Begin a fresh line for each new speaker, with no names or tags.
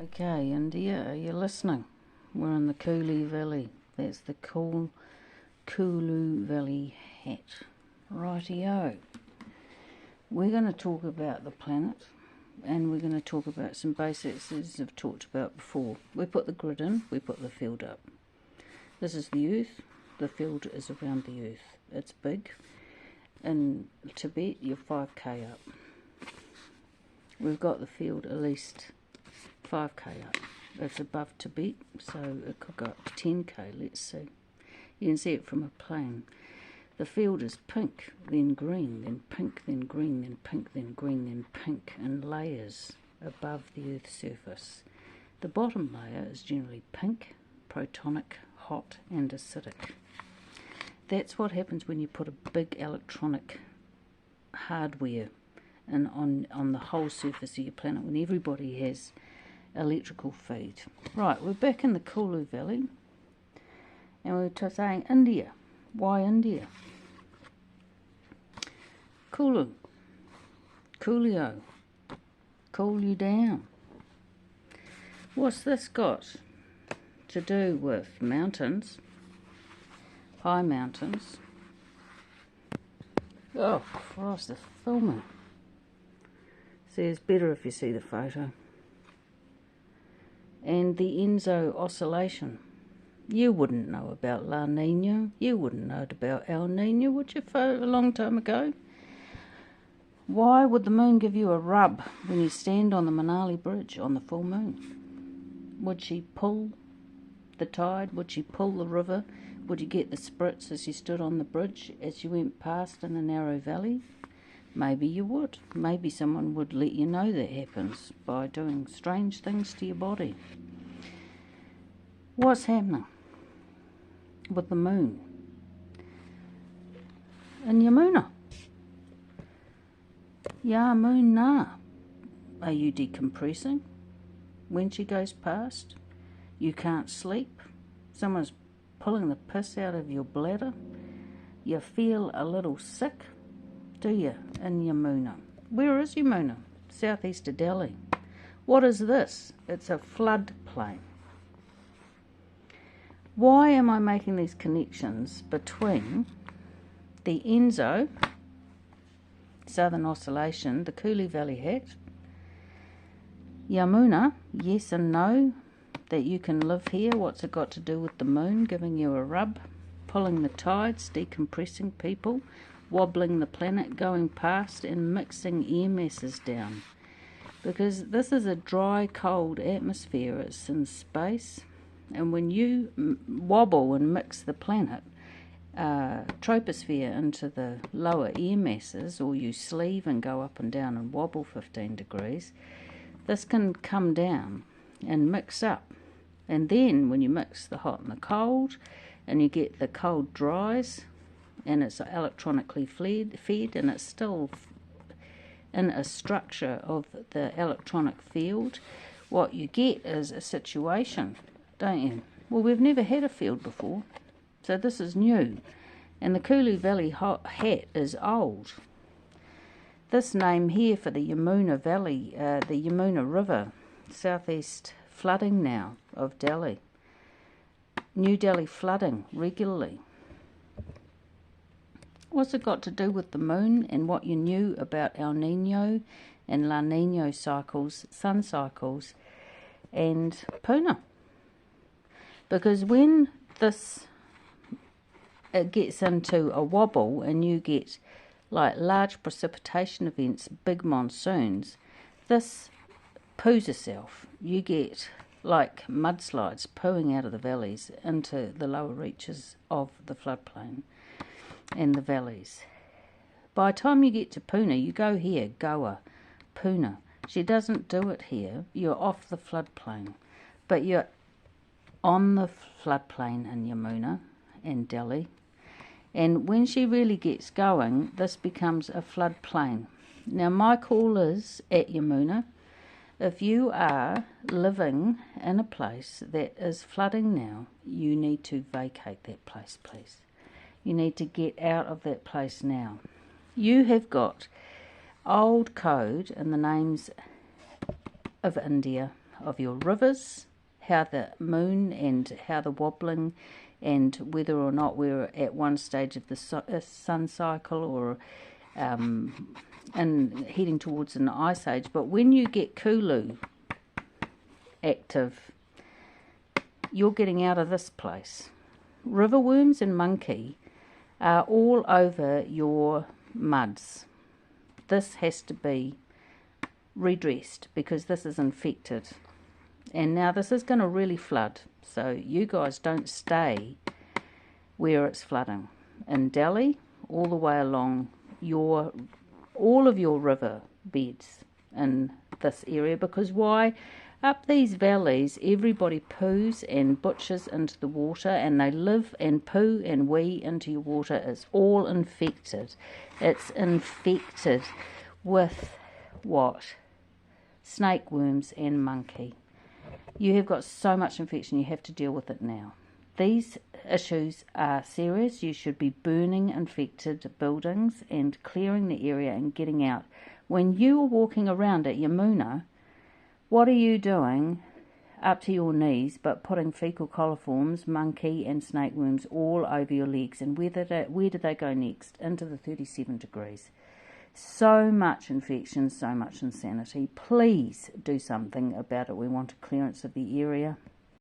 Okay, India, are you listening? We're in the Kool Valley. That's the Kool Valley hat. Rightio. We're going to talk about the planet, and we're going to talk about some basics as I've talked about before. We put the grid in, we put the field up. This is the Earth. The field is around the Earth. It's big. In Tibet, you're 5k up. We've got the field at least 5k up. It's above Tibet, so it could go up to 10k, let's see. You can see it from a plane. The field is pink, then green, then pink, then green, then pink, then green, then pink, in layers above the Earth's surface. The bottom layer is generally pink, protonic, hot and acidic. That's what happens when you put a big electronic hardware on the whole surface of your planet, when everybody has electrical feed. Right, we're back in the Kool Valley, and we're saying India. Why India? Kool, Coolio, cool you down. What's this got to do with mountains? High mountains. Oh, Christ, the filming. See, it's better if you see the photo. And the Enso oscillation. You wouldn't know about La Nina. You wouldn't know about El Nino, would you, a long time ago? Why would the moon give you a rub when you stand on the Manali Bridge on the full moon? Would she pull the tide? Would she pull the river? Would you get the spritz as you stood on the bridge as you went past in a narrow valley? Maybe you would. Maybe someone would let you know that happens by doing strange things to your body. What's happening with the moon? In Yamuna. Yamuna. Are you decompressing when she goes past? You can't sleep. Someone's pulling the piss out of your bladder. You feel a little sick, do you, in Yamuna? Where is Yamuna? Southeast of Delhi. What is this? It's a floodplain. Why am I making these connections between the Enso, Southern Oscillation, the Kool Valley hat, Yamuna, yes and no, that you can live here? What's it got to do with the moon giving you a rub, pulling the tides, decompressing people, wobbling the planet, going past and mixing air masses down? Because this is a dry, cold atmosphere. It's in space, and when you wobble and mix the planet troposphere into the lower air masses, or you sleeve and go up and down and wobble 15 degrees, this can come down and mix up. And then when you mix the hot and the cold, and you get the cold dries, and it's electronically fed, and it's still in a structure of the electronic field, what you get is a situation, don't you? Well, we've never had a field before, so this is new. And the Kool Valley hat is old. This name here for the Yamuna Valley, the Yamuna River, southeast flooding now of Delhi. New Delhi flooding regularly. What's it got to do with the moon and what you knew about El Nino and La Nino cycles, sun cycles, and Puna? Because when it gets into a wobble and you get like large precipitation events, big monsoons, this poos itself. You get like mudslides pooing out of the valleys into the lower reaches of the floodplain and the valleys. By the time you get to Puna, you go here, Goa, Puna. She doesn't do it here. You're off the floodplain, but you're on the floodplain in Yamuna and Delhi. And when she really gets going, this becomes a floodplain. Now, my call is at Yamuna. If you are living in a place that is flooding now, you need to vacate that place, please. You need to get out of that place now. You have got old code in the names of India, of your rivers, how the moon and how the wobbling, and whether or not we're at one stage of the sun cycle or and heading towards an ice age. But when you get Kool active, you're getting out of this place. River worms and monkey are all over your muds. This has to be redressed because this is infected. And now this is going to really flood. So you guys don't stay where it's flooding. In Delhi, all the way along all of your river beds in this area. Because why? Up these valleys, everybody poos and butchers into the water, and they live and poo and wee into your water. It's all infected. It's infected with what? Snake worms and monkey. You have got so much infection, you have to deal with it now. These issues are serious. You should be burning infected buildings and clearing the area and getting out. When you are walking around at Yamuna, what are you doing up to your knees but putting fecal coliforms, monkey and snake worms all over your legs? And where do they go next? Into the 37 degrees. So much infection, so much insanity. Please do something about it. We want a clearance of the area.